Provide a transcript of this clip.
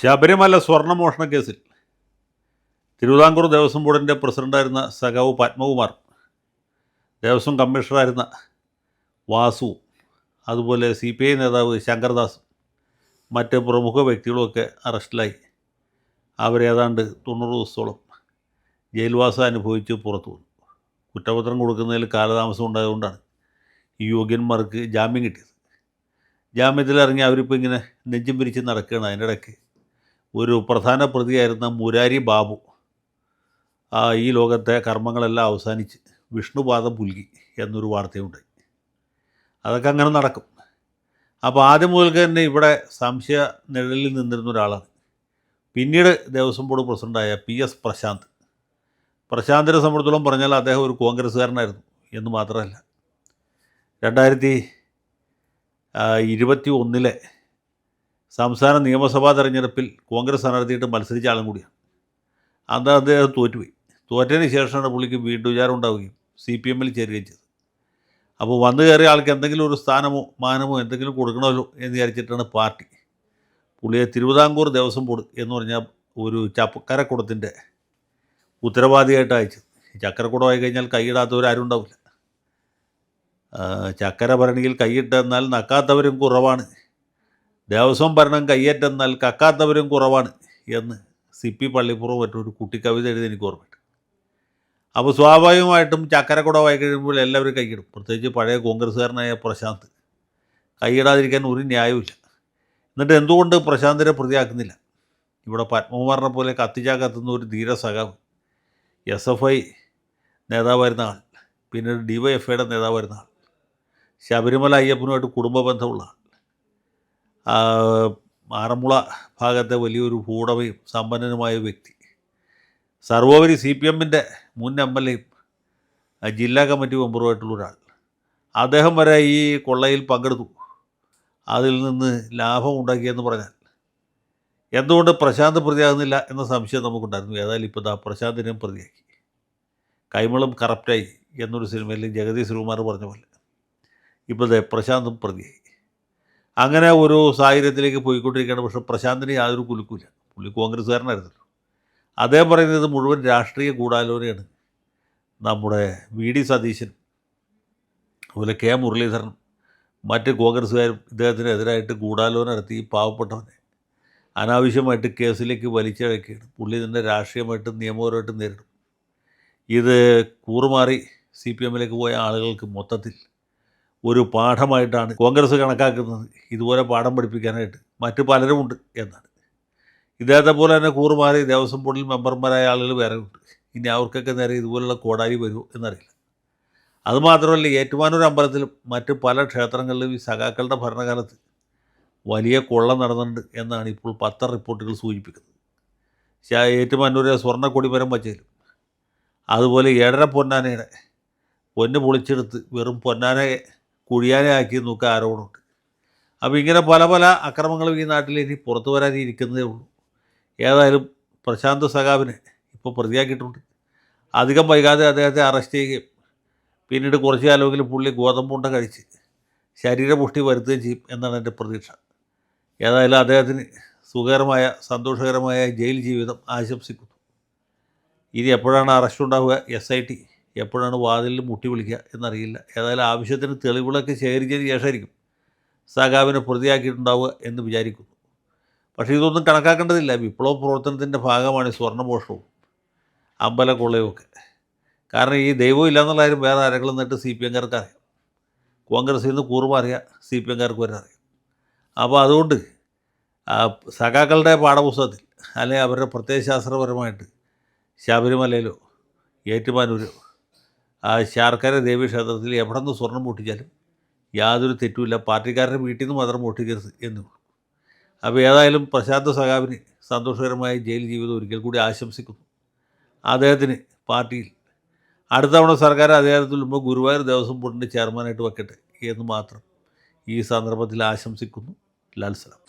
ശബരിമല സ്വർണ്ണമോഷണ കേസിൽ തിരുവിതാംകൂർ ദേവസ്വം ബോർഡിൻ്റെ പ്രസിഡൻ്റായിരുന്ന സഖാവ് പത്മകുമാർ, ദേവസ്വം കമ്മീഷണറായിരുന്ന വാസു, അതുപോലെ CPI നേതാവ് ശങ്കർദാസും മറ്റ് പ്രമുഖ വ്യക്തികളുമൊക്കെ അറസ്റ്റിലായി. അവരേതാണ്ട് 90 ദിവസത്തോളം ജയിൽവാസം അനുഭവിച്ച് പുറത്തു വന്നു. കുറ്റപത്രം കൊടുക്കുന്നതിൽ കാലതാമസം ഉണ്ടായതുകൊണ്ടാണ് ഈ യോഗ്യന്മാർക്ക് ജാമ്യം കിട്ടിയത്. ജാമ്യത്തിലിറങ്ങി അവരിപ്പോൾ ഇങ്ങനെ നെഞ്ചും പിരിച്ച് നടക്കുകയാണ്. അതിൻ്റെ ഇടയ്ക്ക് ഒരു പ്രധാന പ്രതിയായിരുന്ന മുരാരി ബാബു ഈ ലോകത്തെ കർമ്മങ്ങളെല്ലാം അവസാനിച്ച് വിഷ്ണുപാദം പുൽകി എന്നൊരു വാർത്തയുണ്ടായി. അതൊക്കെ അങ്ങനെ നടക്കും. അപ്പോൾ ആദ്യം മുതൽക്ക് തന്നെ ഇവിടെ സംശയ നിഴലിൽ നിന്നിരുന്ന ഒരാളാണ് പിന്നീട് ദേവസ്വം ബോർഡ് പ്രസിഡൻ്റായ PS പ്രശാന്ത്. പ്രശാന്തിനെ സംബന്ധിച്ചോളം പറഞ്ഞാൽ അദ്ദേഹം ഒരു കോൺഗ്രസ്സുകാരനായിരുന്നു എന്ന് മാത്രമല്ല, 2021 സംസ്ഥാന നിയമസഭാ തെരഞ്ഞെടുപ്പിൽ കോൺഗ്രസ് സ്ഥാനാർത്ഥിയായിട്ട് മത്സരിച്ച ആളും കൂടിയാണ്. അന്ന് അദ്ദേഹം തോറ്റുപോയി. തോറ്റതിന് ശേഷമാണ് പുള്ളിക്ക് വീണ്ടും വിചാരം ഉണ്ടാവുകയും CPMൽ ചേരുകയും ചെയ്തത്. അപ്പോൾ വന്നു കയറിയ ആൾക്ക് എന്തെങ്കിലും ഒരു സ്ഥാനമോ മാനമോ എന്തെങ്കിലും കൊടുക്കണമല്ലോ എന്ന് വിചാരിച്ചിട്ടാണ് പാർട്ടി പുള്ളിയെ തിരുവിതാംകൂർ ദേവസ്വം ബോർഡ് എന്ന് പറഞ്ഞാൽ ഒരു ചക്കരക്കുടത്തിൻ്റെ ഉത്തരവാദിയായിട്ട് അയച്ചത്. ചക്കരക്കുടമായി കഴിഞ്ഞാൽ കൈയിടാത്തവരാരും ഉണ്ടാവില്ല. ചക്കര ഭരണിയിൽ കൈയിട്ടെന്നാൽ നക്കാത്തവരും കുറവാണ്, ദേവസ്വം ഭരണം കയ്യേറ്റെന്നാൽ കക്കാത്തവരും കുറവാണ് എന്ന് CP പള്ളിപ്പുറം മറ്റൊരു കുട്ടിക്കവിത എഴുതി എനിക്ക് ഓർമ്മയുണ്ട്. അപ്പോൾ സ്വാഭാവികമായിട്ടും ചക്കരക്കുടമായി കഴിയുമ്പോൾ എല്ലാവരും കൈയിടും. പ്രത്യേകിച്ച് പഴയ കോൺഗ്രസ്സുകാരനായ പ്രശാന്ത് കൈയിടാതിരിക്കാൻ ഒരു ന്യായവുമില്ല. എന്നിട്ട് എന്തുകൊണ്ട് പ്രശാന്തിനെ പ്രതിയാക്കുന്നില്ല? ഇവിടെ പത്മകുമാറിനെ പോലെ കത്തുന്ന ഒരു ധീര സഖാവ്, SFI നേതാവായിരുന്ന ആൾ, പിന്നീട് DYFIയുടെ നേതാവായിരുന്ന ആൾ, ശബരിമല അയ്യപ്പനുമായിട്ട് കുടുംബ ബന്ധമുള്ള ആൾ, ആറന്മുള ഭാഗത്തെ വലിയൊരു ഭൂവുടമയും സമ്പന്നനുമായ വ്യക്തി, സർവോപരി CPMൻ്റെ മുൻ MLAയും ജില്ലാ കമ്മിറ്റി മെമ്പറുമായിട്ടുള്ള ഒരാൾ, അദ്ദേഹം വരെ ഈ കൊള്ളയിൽ പങ്കെടുത്തു, അതിൽ നിന്ന് ലാഭം ഉണ്ടാക്കിയെന്ന് പറഞ്ഞാൽ എന്തുകൊണ്ട് പ്രശാന്ത് പ്രതിയാകുന്നില്ല എന്ന സംശയം നമുക്കുണ്ടായിരുന്നു. ഏതായാലും ഇപ്പോൾ പ്രശാന്തിനെയും പ്രതിയാക്കി. കൈമളും കറപ്റ്റായി എന്നൊരു സിനിമയിൽ ജഗതി ശ്രീകുമാർ പറഞ്ഞ പോലെ ഇപ്പോൾ പ്രശാന്തും പ്രതിയായി. അങ്ങനെ ഒരു സാഹചര്യത്തിലേക്ക് പോയിക്കൊണ്ടിരിക്കുകയാണ്. പക്ഷേ പ്രശാന്തിന് യാതൊരു കുലുക്കില്ല. പുള്ളി കോൺഗ്രസ്സുകാരനായിരുന്നല്ലോ. അദ്ദേഹം പറയുന്നത് മുഴുവൻ രാഷ്ട്രീയ ഗൂഢാലോചനയാണ്. നമ്മുടെ VD സതീശനും അതുപോലെ K മുരളീധരനും മറ്റ് കോൺഗ്രസ്സുകാരും ഇദ്ദേഹത്തിനെതിരായിട്ട് ഗൂഢാലോചന നടത്തി ഈ പാവപ്പെട്ടവനെ അനാവശ്യമായിട്ട് കേസിലേക്ക് വലിച്ചിഴക്കുകയാണ്. പുള്ളി ഇതിൻ്റെ രാഷ്ട്രീയമായിട്ടും നിയമപരമായിട്ടും നേരിടും. ഇത് കൂറുമാറി CPMലേക്ക് പോയ ആളുകൾക്ക് മൊത്തത്തിൽ ഒരു പാഠമായിട്ടാണ് കോൺഗ്രസ് കണക്കാക്കുന്നത്. ഇതുപോലെ പാഠം പഠിപ്പിക്കാനായിട്ട് മറ്റ് പലരുമുണ്ട് എന്നാണ്. ഇദ്ദേഹത്തെ പോലെ തന്നെ കൂറുമാറി ദേവസ്വം ബോർഡിൽ മെമ്പർമാരായ ആളുകൾ വേറെ ഉണ്ട്. ഇനി അവർക്കൊക്കെ നേരെ ഇതുപോലുള്ള കോടാലി വരുമോ എന്നറിയില്ല. അതുമാത്രമല്ല, ഏറ്റുമാനൂർ അമ്പലത്തിലും മറ്റ് പല ക്ഷേത്രങ്ങളിലും ഈ സഖാക്കളുടെ ഭരണകാലത്ത് വലിയ കൊള്ള നടന്നിട്ടുണ്ട് എന്നാണ് ഇപ്പോൾ പത്ര റിപ്പോർട്ടുകൾ സൂചിപ്പിക്കുന്നത്. ഏറ്റുമാനൂരെ സ്വർണ്ണക്കൊടിമരം വച്ചതിലും അതുപോലെ 7.5 പൊന്നാനയുടെ പൊന്ന് പൊളിച്ചെടുത്ത് വെറും പൊന്നാനയെ കുഴിയാനെ ആക്കി നോക്കുക ആരോപണമുണ്ട്. അപ്പോൾ ഇങ്ങനെ പല പല അക്രമങ്ങളും ഈ നാട്ടിൽ ഇനി പുറത്തു വരാനിരിക്കുന്നതേ ഉള്ളൂ. ഏതായാലും പ്രശാന്ത് സഖാവിനെ ഇപ്പോൾ പ്രതിയാക്കിയിട്ടുണ്ട്. അധികം വൈകാതെ അദ്ദേഹത്തെ അറസ്റ്റ് ചെയ്യുകയും പിന്നീട് കുറച്ച് കാലമെങ്കിലും പുള്ളി ഗോതമ്പുണ്ട കഴിച്ച് ശരീരപുഷ്ടി വരുത്തുകയും ചെയ്യും എന്നാണ് എൻ്റെ പ്രതീക്ഷ. ഏതായാലും അദ്ദേഹത്തിന് സുഖകരമായ സന്തോഷകരമായ ജയിൽ ജീവിതം ആശംസിക്കുന്നു. ഇനി എപ്പോഴാണ് അറസ്റ്റ് ഉണ്ടാവുക, SIT എപ്പോഴാണ് വാതിലിൽ മുട്ടി വിളിക്കുക എന്നറിയില്ല. ഏതായാലും ആവശ്യത്തിന് തെളിവുകളൊക്കെ ശേഖരിച്ചതിന് ശേഷമായിരിക്കും സഖാവിനെ പ്രതിയാക്കിയിട്ടുണ്ടാവുക എന്ന് വിചാരിക്കുന്നു. പക്ഷേ ഇതൊന്നും കണക്കാക്കേണ്ടതില്ല. വിപ്ലവ പ്രവർത്തനത്തിൻ്റെ ഭാഗമാണ് സ്വർണ്ണമോഷണവും അമ്പലക്കൊള്ളയും ഒക്കെ. കാരണം ഈ ദൈവം ഇല്ലയെന്നുള്ള കാര്യം വേറെ ആരെങ്കിലും നിന്നിട്ട് CPMകാർക്ക് അറിയാം. കോൺഗ്രസ്സിൽ നിന്ന് കൂറുമാറിയ CPMകാർക്ക് വരെ അറിയാം. അപ്പോൾ അതുകൊണ്ട് സഖാക്കളുടെ പാഠപുസ്തകത്തിൽ അല്ലെങ്കിൽ അവരുടെ പ്രത്യയശാസ്ത്രപരമായിട്ട് ശബരിമലയിലോ ഏറ്റുമാനൂരോ ശാർക്കര ദേവീ ക്ഷേത്രത്തിൽ എവിടെ നിന്ന് സ്വർണം പൊട്ടിച്ചാലും യാതൊരു തെറ്റുമില്ല. പാർട്ടിക്കാരുടെ വീട്ടിൽ നിന്ന് മാത്രം പൊട്ടിക്കരുത് എന്നുള്ളൂ. അപ്പോൾ ഏതായാലും പ്രശാന്ത് സഖാവിന് സന്തോഷകരമായ ജയിൽ ജീവിതം ഒരിക്കൽ കൂടി ആശംസിക്കുന്നു. അദ്ദേഹത്തിന് പാർട്ടിയിൽ അടുത്ത തവണ സർക്കാർ അധികാരത്തിൽ വരുമ്പോൾ ഗുരുവായൂർ ദേവസ്വം ബോർഡിൻ്റെ ചെയർമാനായിട്ട് വെക്കട്ടെ എന്ന് മാത്രം ഈ സന്ദർഭത്തിൽ ആശംസിക്കുന്നു. ലാൽ സലാം.